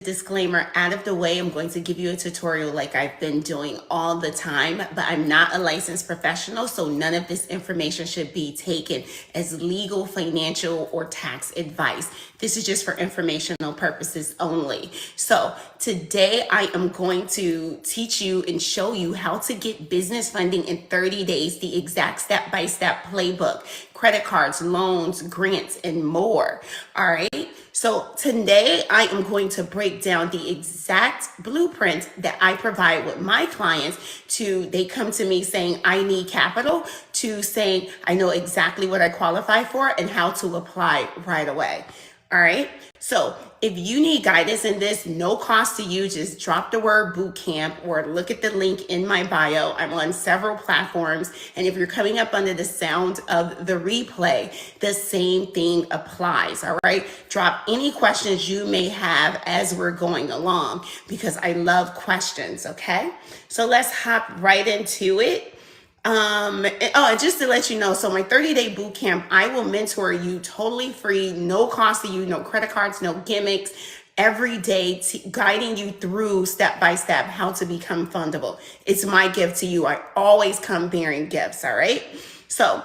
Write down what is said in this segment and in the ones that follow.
Disclaimer out of the way. I'm going to give you a tutorial like I've been doing all the time, but I'm not a licensed professional, so none of this information should be taken as legal, financial, or tax advice. This is just for informational purposes only. So today I am going to teach you and show you how to get business funding in 30 days, the exact step-by-step playbook, credit cards, loans, grants, and more. All right. So today I am going to break down the exact blueprint that I provide with my clients they come to me saying, I need capital, to saying, I know exactly what I qualify for and how to apply right away. All right. So if you need guidance in this, no cost to you, just drop the word bootcamp or look at the link in my bio. I'm on several platforms. And if you're coming up under the sound of the replay, the same thing applies. All right. Drop any questions you may have as we're going along, because I love questions. Okay. So let's hop right into it. And just to let you know, so my 30-day boot camp, I will mentor you totally free, no cost to you, no credit cards, no gimmicks, every day guiding you through step-by-step how to become fundable. It's my gift to you. I always come bearing gifts. All right. So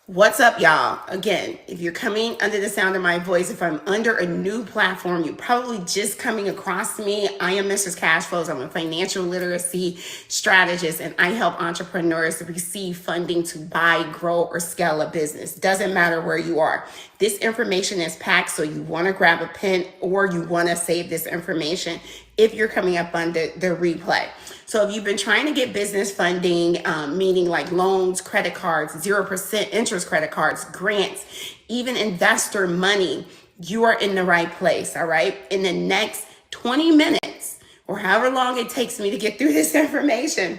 what's up, y'all? Again, if you're coming under the sound of my voice, if I'm under a new platform, you're probably just coming across me. I am Mrs. Cashflows. I'm a financial literacy strategist, and I help entrepreneurs receive funding to buy, grow, or scale a business. Doesn't matter where you are. This information is packed, so you want to grab a pen or you want to save this information if you're coming up under the replay. So if you've been trying to get business funding, meaning like loans, credit cards, 0% interest credit cards, grants, even investor money, you are in the right place. All right. In the next 20 minutes or however long it takes me to get through this information,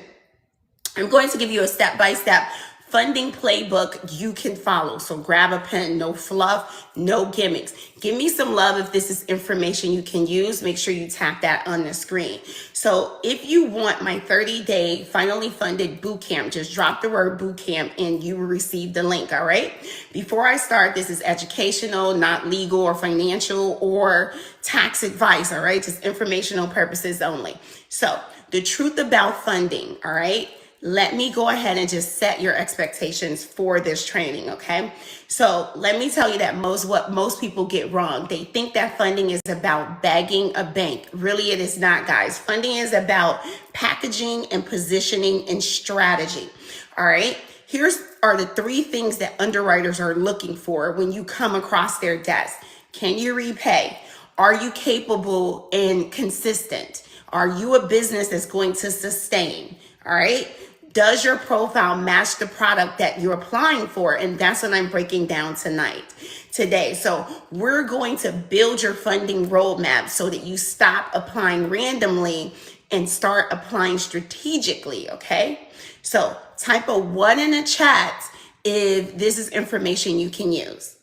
I'm going to give you a step-by-step funding playbook you can follow. So grab a pen, no fluff, no gimmicks. Give me some love if this is information you can use. Make sure you tap that on the screen. So if you want my 30-day finally funded boot camp, just drop the word boot camp and you will receive the link. All right. Before I start, this is educational, not legal or financial or tax advice. All right. Just informational purposes only. So the truth about funding. All right. Let me go ahead and just set your expectations for this training, okay? So let me tell you that what most people get wrong. They think that funding is about bagging a bank. Really, it is not, guys. Funding is about packaging and positioning and strategy, all right? Here are the 3 things that underwriters are looking for when you come across their desk. Can you repay? Are you capable and consistent? Are you a business that's going to sustain, all right? Does your profile match the product that you're applying for? And that's what I'm breaking down today. So we're going to build your funding roadmap so that you stop applying randomly and start applying strategically, okay? So type a 1 in the chat if this is information you can use,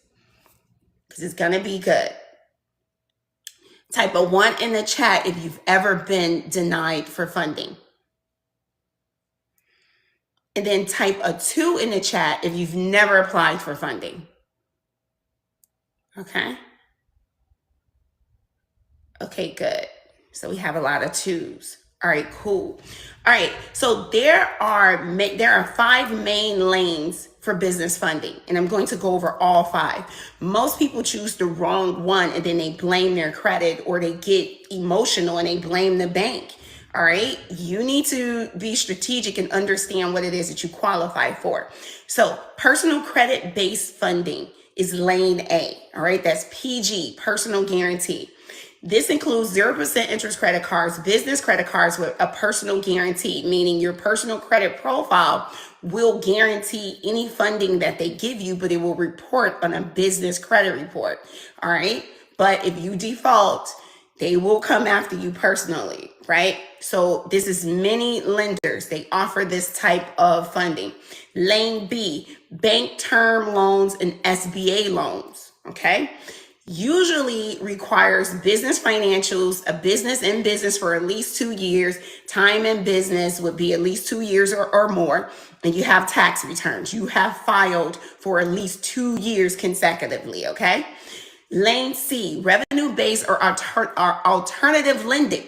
because it's going to be good. Type a 1 in the chat if you've ever been denied for funding. And then type a 2 in the chat if you've never applied for funding. Okay. Okay, good. So we have a lot of 2s. All right, cool. All right. So there are 5 main lanes for business funding, and I'm going to go over all 5. Most people choose the wrong one and then they blame their credit, or they get emotional and they blame the bank. All right. You need to be strategic and understand what it is that you qualify for. So personal credit based funding is lane A. All right. That's PG, personal guarantee. This includes 0% interest credit cards, business credit cards with a personal guarantee, meaning your personal credit profile will guarantee any funding that they give you, but it will report on a business credit report. All right. But if you default, they will come after you personally, right? So this is many lenders. They offer this type of funding. Lane B, bank term loans and SBA loans, okay? Usually requires business financials, a business in business for at least 2 years. Time in business would be at least 2 years or more. And you have tax returns. You have filed for at least 2 years consecutively, okay? Lane C, revenue-based or alternative lending.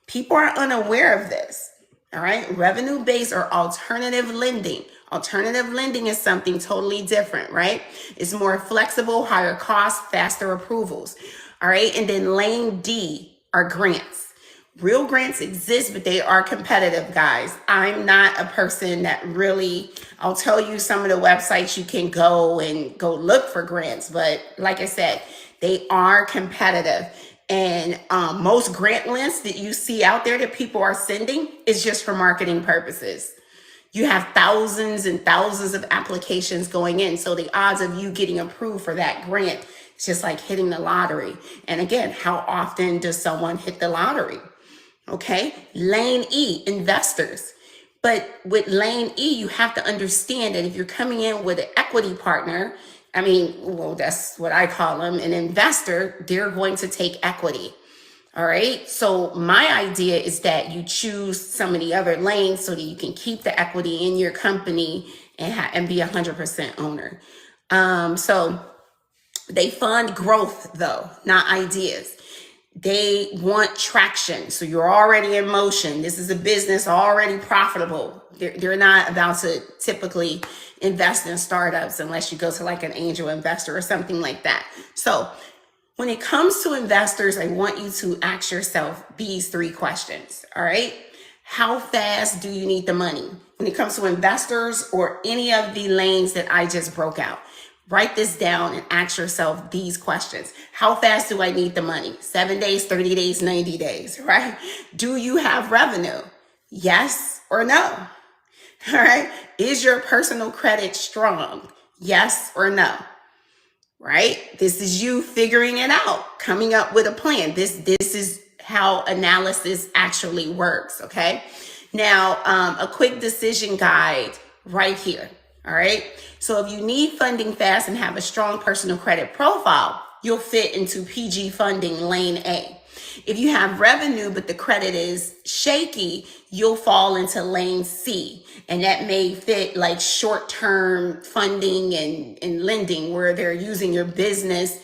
People are unaware of this. All right. Revenue-based or alternative lending. Alternative lending is something totally different, right? It's more flexible, higher cost, faster approvals. All right. And then lane D are grants. Real grants exist, but they are competitive, guys. I'm not a person that really, I'll tell you some of the websites you can go look for grants. But like I said, they are competitive. And most grant lists that you see out there that people are sending is just for marketing purposes. You have thousands and thousands of applications going in. So the odds of you getting approved for that grant is just like hitting the lottery. And again, how often does someone hit the lottery? Okay. Lane E, investors. But with lane E, you have to understand that if you're coming in with an equity partner, that's what I call them, an investor, they're going to take equity. All right. So my idea is that you choose some of the other lanes so that you can keep the equity in your company and be 100% owner. So they fund growth though, not ideas. They want traction. So you're already in motion. This is a business already profitable. They're not about to typically invest in startups unless you go to like an angel investor or something like that. So when it comes to investors, I want you to ask yourself these 3 questions. All right. How fast do you need the money? When it comes to investors or any of the lanes that I just broke out, write this down and ask yourself these questions. How fast do I need the money? 7 days, 30 days, 90 days, right? Do you have revenue? Yes or no? All right. Is your personal credit strong? Yes or no? Right? This is you figuring it out, coming up with a plan. This is how analysis actually works. Okay. Now, a quick decision guide right here. All right. So if you need funding fast and have a strong personal credit profile, you'll fit into PG funding lane A. If you have revenue, but the credit is shaky, you'll fall into lane C. And that may fit like short-term funding and lending where they're using your business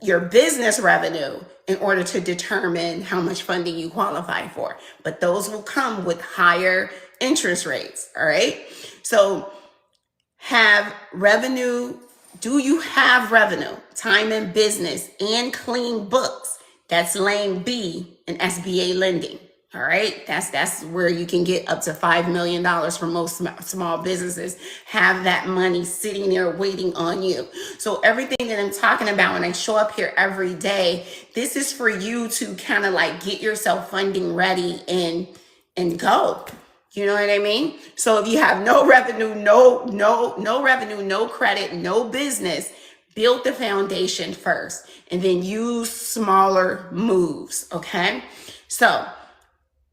revenue in order to determine how much funding you qualify for. But those will come with higher interest rates. All right. So have revenue. Do you have revenue, time in business, and clean books? That's lane B in SBA lending. All right. That's where you can get up to $5 million for most small businesses. Have that money sitting there waiting on you. So everything that I'm talking about when I show up here every day, this is for you to kind of like get yourself funding ready and go. You know what I mean? So if you have no revenue, no revenue, no credit, no business, build the foundation first and then use smaller moves. Okay. So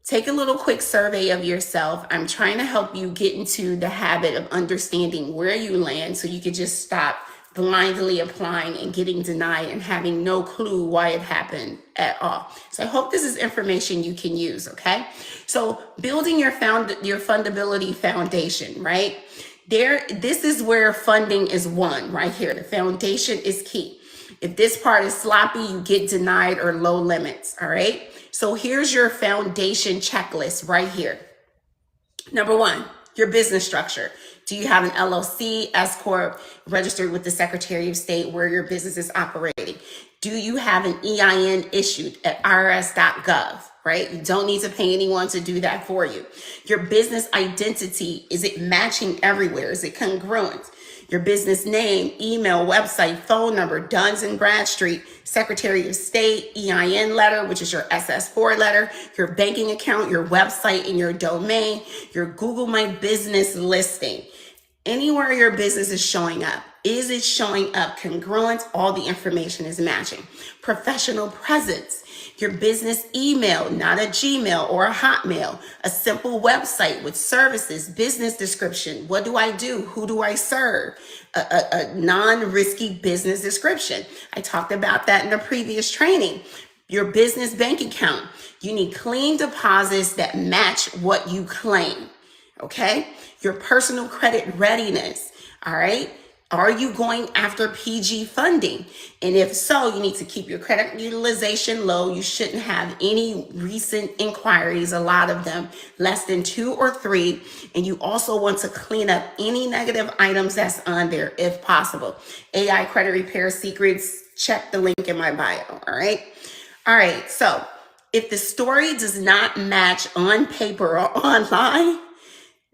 take a little quick survey of yourself. I'm trying to help you get into the habit of understanding where you land so you can just stop blindly applying and getting denied and having no clue why it happened at all. So I hope this is information you can use, okay? So building your fundability foundation, right? This is where funding is won right here. The foundation is key. If this part is sloppy, you get denied or low limits, all right? So here's your foundation checklist right here. Number 1, your business structure. Do you have an LLC, S Corp, registered with the Secretary of State where your business is operating? Do you have an EIN issued at irs.gov, right? You don't need to pay anyone to do that for you. Your business identity, is it matching everywhere? Is it congruent? Your business name, email, website, phone number, Duns & Bradstreet, Secretary of State, EIN letter, which is your SS4 letter, your banking account, your website and your domain, your Google My Business listing. Anywhere your business is showing up, is it showing up congruent? All the information is matching. Professional presence. Your business email, not a Gmail or a Hotmail, a simple website with services, business description. What do I do? Who do I serve? A non-risky business description. I talked about that in the previous training. Your business bank account. You need clean deposits that match what you claim. Okay. Your personal credit readiness. All right. Are you going after PG funding? And if so, you need to keep your credit utilization low. You shouldn't have any recent inquiries, a lot of them, less than 2 or 3. And you also want to clean up any negative items that's on there if possible. AI credit repair secrets, check the link in my bio, all right? All right, so if the story does not match on paper or online,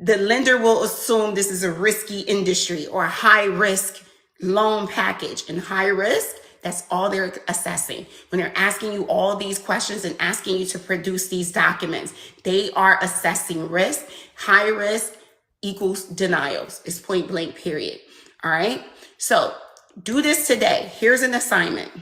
the lender will assume this is a risky industry or a high risk loan package. And high risk, that's all they're assessing. When they're asking you all these questions and asking you to produce these documents, they are assessing risk. High risk equals denials. It's point blank, period. All right. So do this today. Here's an assignment.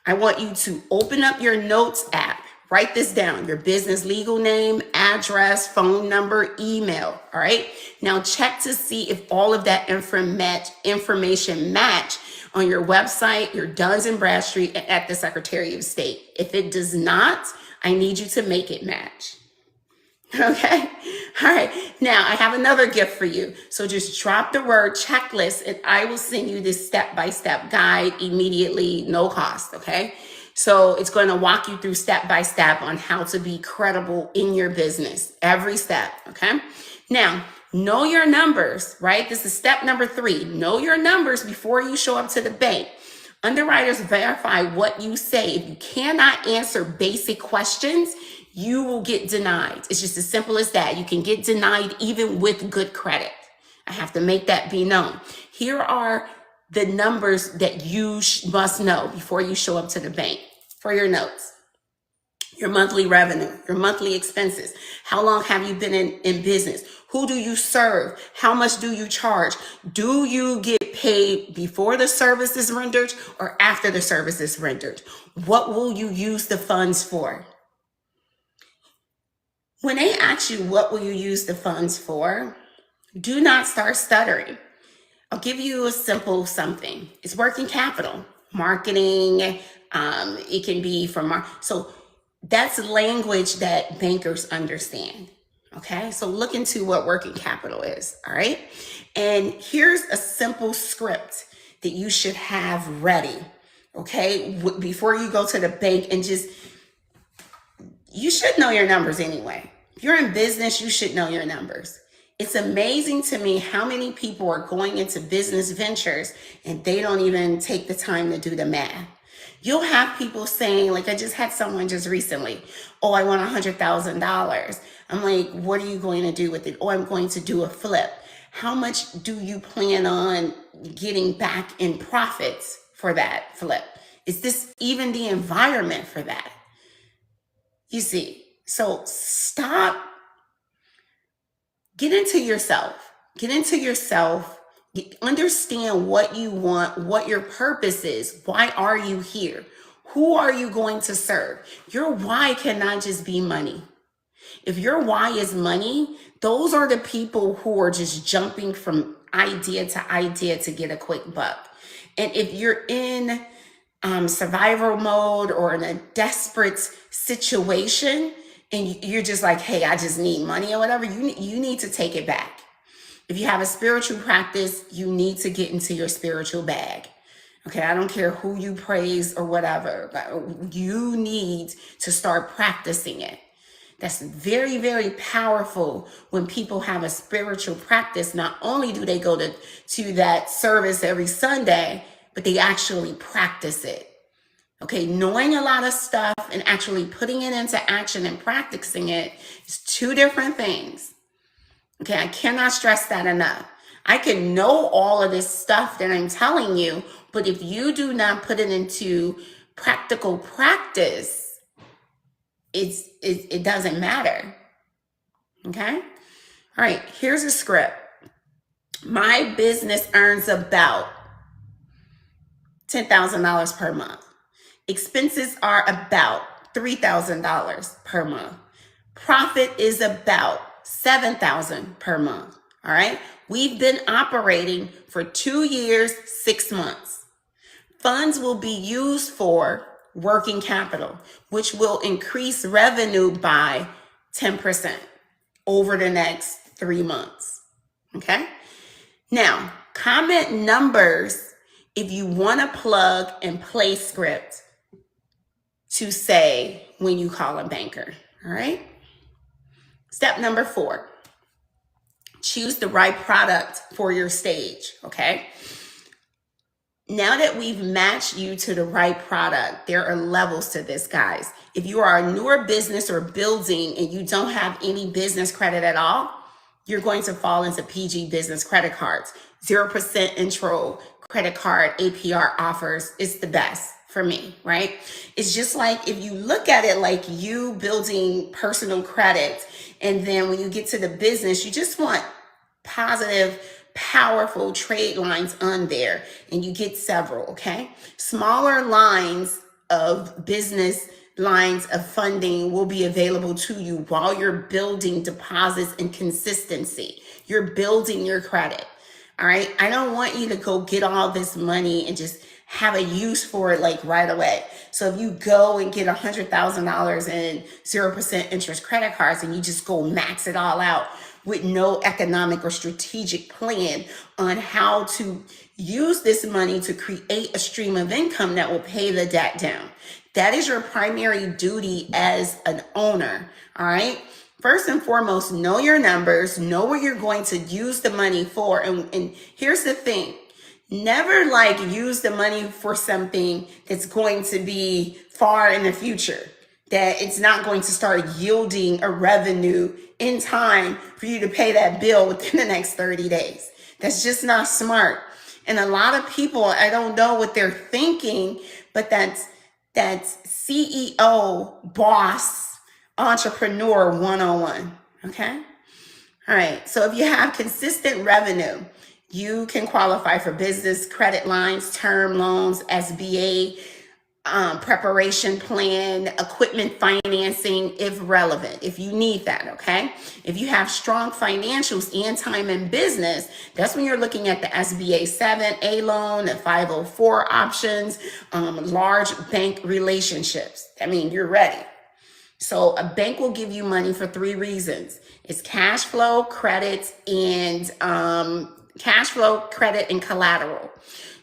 I want you to open up your notes app. Write this down, your business legal name, address, phone number, email, all right? Now check to see if all of that information match on your website, your Duns and Bradstreet, and at the Secretary of State. If it does not, I need you to make it match. Okay, all right. Now I have another gift for you. So just drop the word checklist and I will send you this step-by-step guide immediately, no cost, okay? So it's going to walk you through step by step on how to be credible in your business, every step, okay? Now, know your numbers, right? This is step number 3. Know your numbers before you show up to the bank. Underwriters verify what you say. If you cannot answer basic questions, you will get denied. It's just as simple as that. You can get denied even with good credit. I have to make that be known. Here are the numbers that you must know before you show up to the bank for your notes. Your monthly revenue, your monthly expenses. How long have you been in business? Who do you serve? How much do you charge? Do you get paid before the service is rendered or after the service is rendered? What will you use the funds for? When they ask you what will you use the funds for, do not start stuttering. I'll give you a simple something. It's working capital, marketing. It can be for so that's language that bankers understand. Okay, so look into what working capital is. All right, and here's a simple script that you should have ready. Okay, before you go to the bank and you should know your numbers anyway. If you're in business, you should know your numbers. It's amazing to me how many people are going into business ventures and they don't even take the time to do the math. You'll have people saying, like I just had someone just recently, oh, I want $100,000. I'm like, what are you going to do with it? Oh, I'm going to do a flip. How much do you plan on getting back in profits for that flip? Is this even the environment for that? You see, so stop. Get into yourself. Understand what you want, what your purpose is. Why are you here? Who are you going to serve? Your why cannot just be money. If your why is money, those are the people who are just jumping from idea to get a quick buck. And if you're in survival mode or in a desperate situation, and you're just like, hey, I just need money or whatever, you need to take it back. If you have a spiritual practice, you need to get into your spiritual bag. Okay, I don't care who you praise or whatever, but you need to start practicing it. That's very, very powerful when people have a spiritual practice. Not only do they go to that service every Sunday, but they actually practice it. Okay, knowing a lot of stuff and actually putting it into action and practicing it is 2 different things. Okay, I cannot stress that enough. I can know all of this stuff that I'm telling you, but if you do not put it into practical practice, it doesn't matter. Okay? All right, here's a script. My business earns about $10,000 per month. Expenses are about $3,000 per month. Profit is about $7,000 per month. All right. We've been operating for 2 years, 6 months. Funds will be used for working capital, which will increase revenue by 10% over the next 3 months. Okay. Now, comment numbers if you want to plug and play script to say when you call a banker. All right. Step number 4, choose the right product for your stage. Okay. Now that we've matched you to the right product, there are levels to this, guys. If you are a newer business or building and you don't have any business credit at all, you're going to fall into PG business credit cards. 0% intro credit card APR offers is the best for me, right? It's just like if you look at it like you building personal credit, and then when you get to the business, you just want positive, powerful trade lines on there, and you get several, okay? Smaller lines of business lines of funding will be available to you while you're building deposits and consistency. You're building your credit, all right? I don't want you to go get all this money and just have a use for it like right away. So if you go and get $100,000 in 0% interest credit cards and you just go max it all out with no economic or strategic plan on how to use this money to create a stream of income that will pay the debt down. That is your primary duty as an owner, all right? First and foremost, know your numbers, know what you're going to use the money for. And here's the thing, never like use the money for something that's going to be far in the future, that it's not going to start yielding a revenue in time for you to pay that bill within the next 30 days. That's just not smart. And a lot of people, I don't know what they're thinking, but that's CEO, boss, entrepreneur 101, okay? All right, so if you have consistent revenue, you can qualify for business credit lines, term loans, SBA, preparation plan, equipment financing, if relevant, if you need that, okay? If you have strong financials and time in business, that's when you're looking at the SBA 7A loan, the 504 options, large bank relationships. I mean, you're ready. So a bank will give you money for 3 reasons. It's cash flow, credit, and collateral.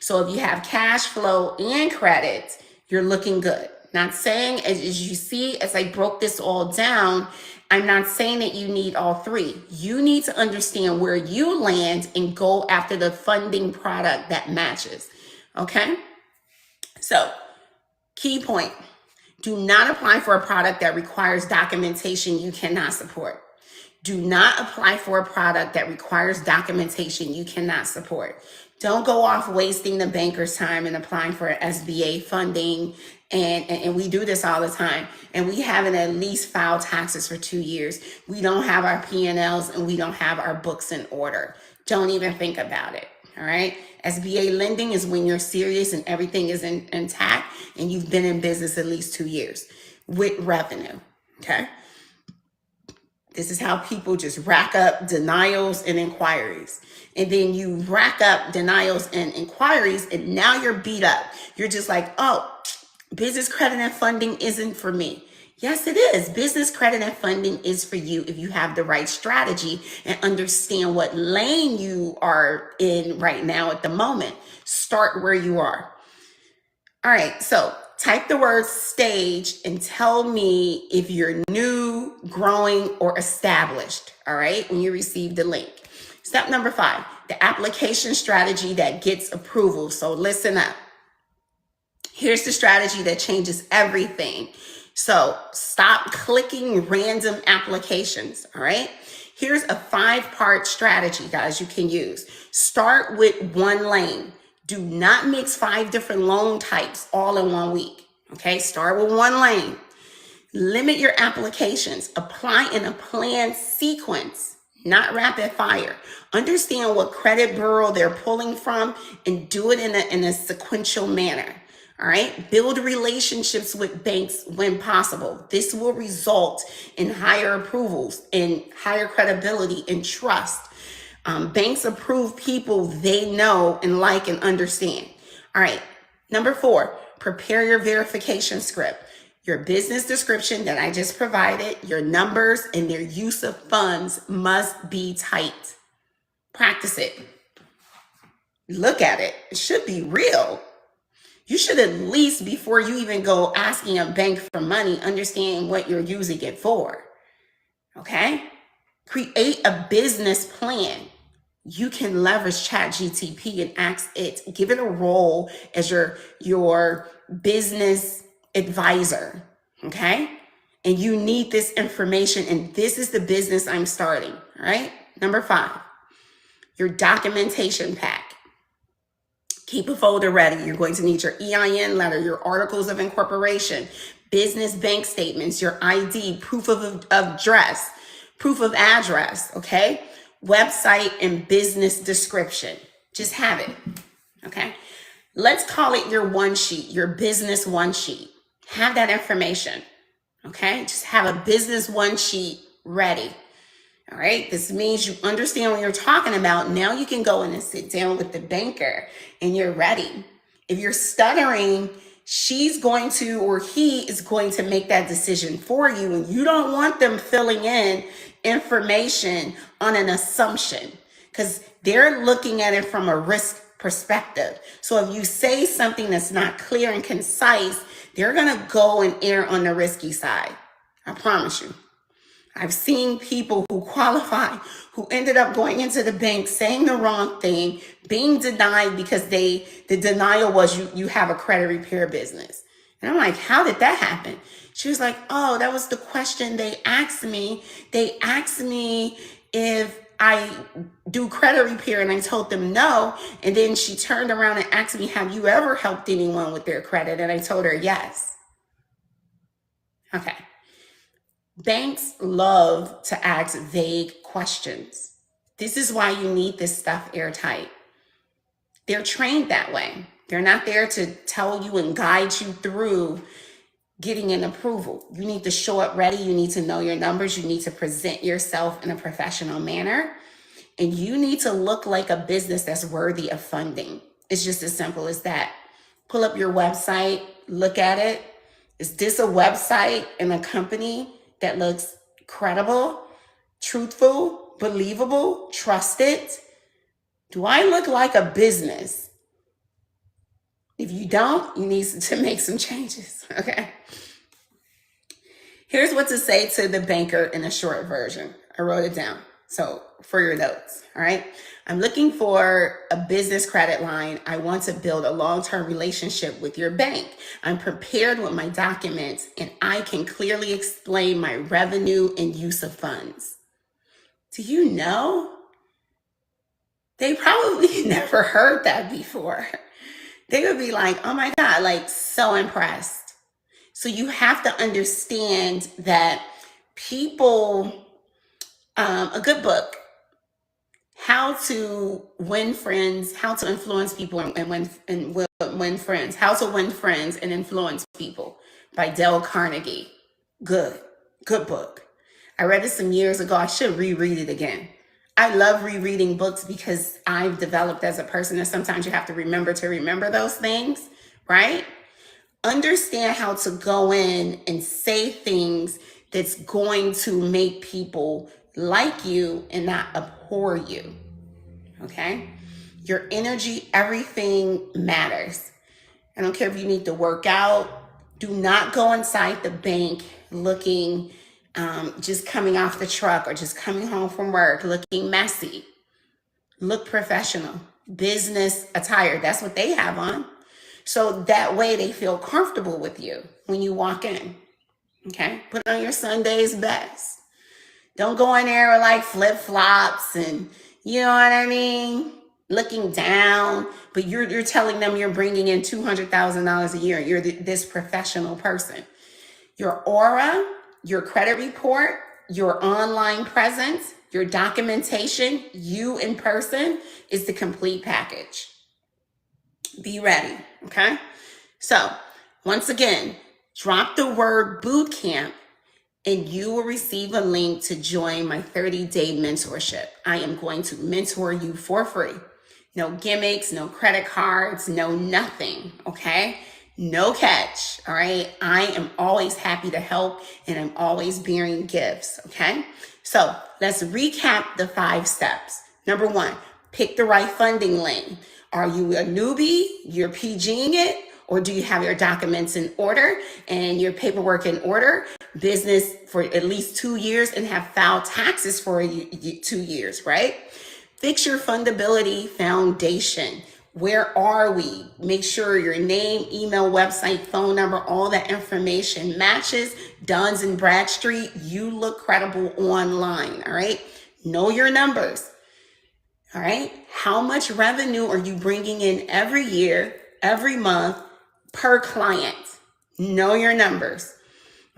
So if you have cash flow and credit, you're looking good. Not saying, as you see, as I broke this all down, I'm not saying that you need all 3. You need to understand where you land and go after the funding product that matches, okay? So, key point, do not apply for a product that requires documentation you cannot support. Do not apply for a product that requires documentation you cannot support. Don't go off wasting the banker's time and applying for SBA funding. And we do this all the time. And we haven't at least filed taxes for 2 years. We don't have our P&Ls and we don't have our books in order. Don't even think about it. All right. SBA lending is when you're serious and everything is intact and you've been in business at least 2 years with revenue. Okay. This is how people just rack up denials and inquiries. And then you rack up denials and inquiries and now you're beat up. You're just like, oh, business credit and funding isn't for me. Yes, it is. Business credit and funding is for you if you have the right strategy and understand what lane you are in right now at the moment. Start where you are. All right, so type the word stage and tell me if you're new, growing, or established, all right, when you receive the link. Step number 5, the application strategy that gets approval. So listen up. Here's the strategy that changes everything. So stop clicking random applications, all right? Here's a 5-part strategy, guys, you can use. Start with 1 lane. Do not mix 5 different loan types all in 1 week, okay? Start with 1 lane. Limit your applications. Apply in a planned sequence, not rapid fire. Understand what credit bureau they're pulling from and do it in a sequential manner. All right, build relationships with banks when possible. This will result in higher approvals and higher credibility and trust. Banks approve people they know and like and understand. All right, number 4, prepare your verification script. Your business description that I just provided, your numbers, and their use of funds must be tight. Practice it. look at it. It should be real. You should at least, before you even go asking a bank for money, understand what you're using it for. Okay? Create a business plan. You can leverage ChatGTP and ask it, give it a role as your business advisor. Okay? And you need this information, and this is the business I'm starting. All right? Number 5, your documentation pack. Keep a folder ready. You're going to need your EIN letter, your articles of incorporation, business bank statements, your ID, proof of address, proof of address, okay? Website and business description. Just have it, okay? Let's call it your one sheet, your business one sheet. Have that information, okay? Just have a business one sheet ready. All right, this means you understand what you're talking about. Now you can go in and sit down with the banker and you're ready. If you're stuttering, she's going to, or he is going to make that decision for you. And you don't want them filling in information on an assumption, because they're looking at it from a risk perspective. So if you say something that's not clear and concise, they're going to go and err on the risky side. I promise you. I've seen people who qualify, who ended up going into the bank, saying the wrong thing, being denied because the denial was you have a credit repair business. And I'm like, how did that happen? She was like, oh, that was the question they asked me. They asked me if I do credit repair, and I told them no. And then she turned around and asked me, have you ever helped anyone with their credit? And I told her yes. Okay. Banks love to ask vague questions. This is why you need this stuff airtight. They're trained that way. They're not there to tell you and guide you through getting an approval. You need to show up ready. You need to know your numbers. You need to present yourself in a professional manner. And you need to look like a business that's worthy of funding. It's just as simple as that. Pull up your website, look at it. Is this a website and a company that looks credible, truthful, believable, trusted? Do I look like a business? If you don't, you need to make some changes, okay? Here's what to say to the banker in a short version. I wrote it down, so for your notes, all right? I'm looking for a business credit line. I want to build a long-term relationship with your bank. I'm prepared with my documents, and I can clearly explain my revenue and use of funds. Do you know? They probably never heard that before. They would be like, oh my God, like so impressed. So you have to understand that people, a good book, How to Win Friends, How to Influence People and Win Friends, How to Win Friends and Influence People by Dale Carnegie. Good book. I read it some years ago. I should reread it again. I love rereading books because I've developed as a person, and sometimes you have to remember those things, right? Understand how to go in and say things that's going to make people like you and not abhor you, okay? Your energy, everything matters. I don't care if you need to work out. Do not go inside the bank looking just coming off the truck or just coming home from work looking messy. Look professional. Business attire, that's what they have on. So that way they feel comfortable with you when you walk in, okay? Put on your Sunday's best. Don't go in there with like flip-flops and, you know what I mean? Looking down, but you're telling them you're bringing in $200,000 a year. You're this professional person. Your aura, your credit report, your online presence, your documentation, you in person is the complete package. Be ready, okay? So once again, drop the word boot camp and you will receive a link to join my 30-day mentorship. I am going to mentor you for free. No gimmicks, no credit cards, no nothing, okay? No catch, all right? I am always happy to help, and I'm always bearing gifts, okay? So let's recap the 5 steps. Number 1, pick the right funding lane. Are you a newbie? You're PGing it? Or do you have your documents in order and your paperwork in order, business for at least 2 years, and have filed taxes for 2 years, right? Fix your fundability foundation. Where are we? Make sure your name, email, website, phone number, all that information matches. Duns and Bradstreet, you look credible online, all right? Know your numbers, all right? How much revenue are you bringing in every year, every month, per client? Know your numbers,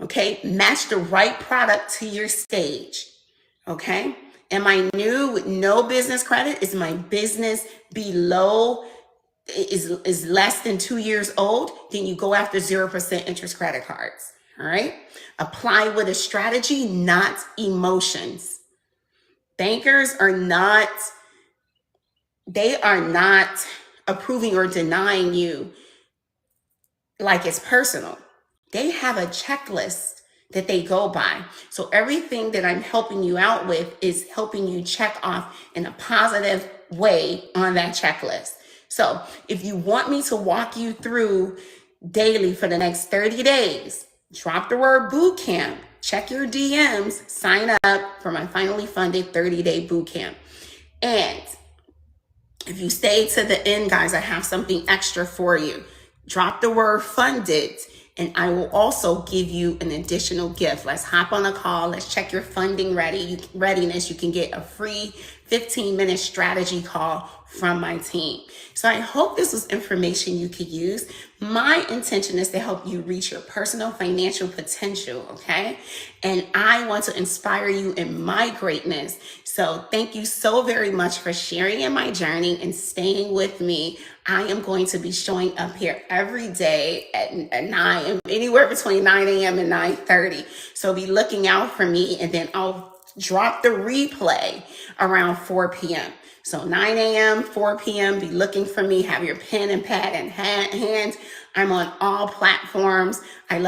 okay? Match the right product to your stage, okay? Am I new with no business credit? Is my business below, is less than 2 years old? Then you go after 0% interest credit cards, all right? Apply with a strategy, not emotions. Bankers are not, they are not approving or denying you like it's personal. They have a checklist that they go by. So everything that I'm helping you out with is helping you check off in a positive way on that checklist. So if you want me to walk you through daily for the next 30 days, drop the word boot camp, check your DMs, sign up for my finally funded 30-day boot camp. And if you stay to the end, guys, I have something extra for you. Drop the word funded, and I will also give you an additional gift. Let's hop on a call. Let's check your funding readiness. You can get a free 15-minute strategy call from my team. So I hope this was information you could use. My intention is to help you reach your personal financial potential, okay? And I want to inspire you in my greatness. So thank you so very much for sharing in my journey and staying with me. I am going to be showing up here every day at 9, anywhere between 9 a.m. and 9:30. So be looking out for me, and then I'll drop the replay around 4 p.m. So 9 a.m., 4 p.m., be looking for me. Have your pen and pad in hand. I'm on all platforms. I love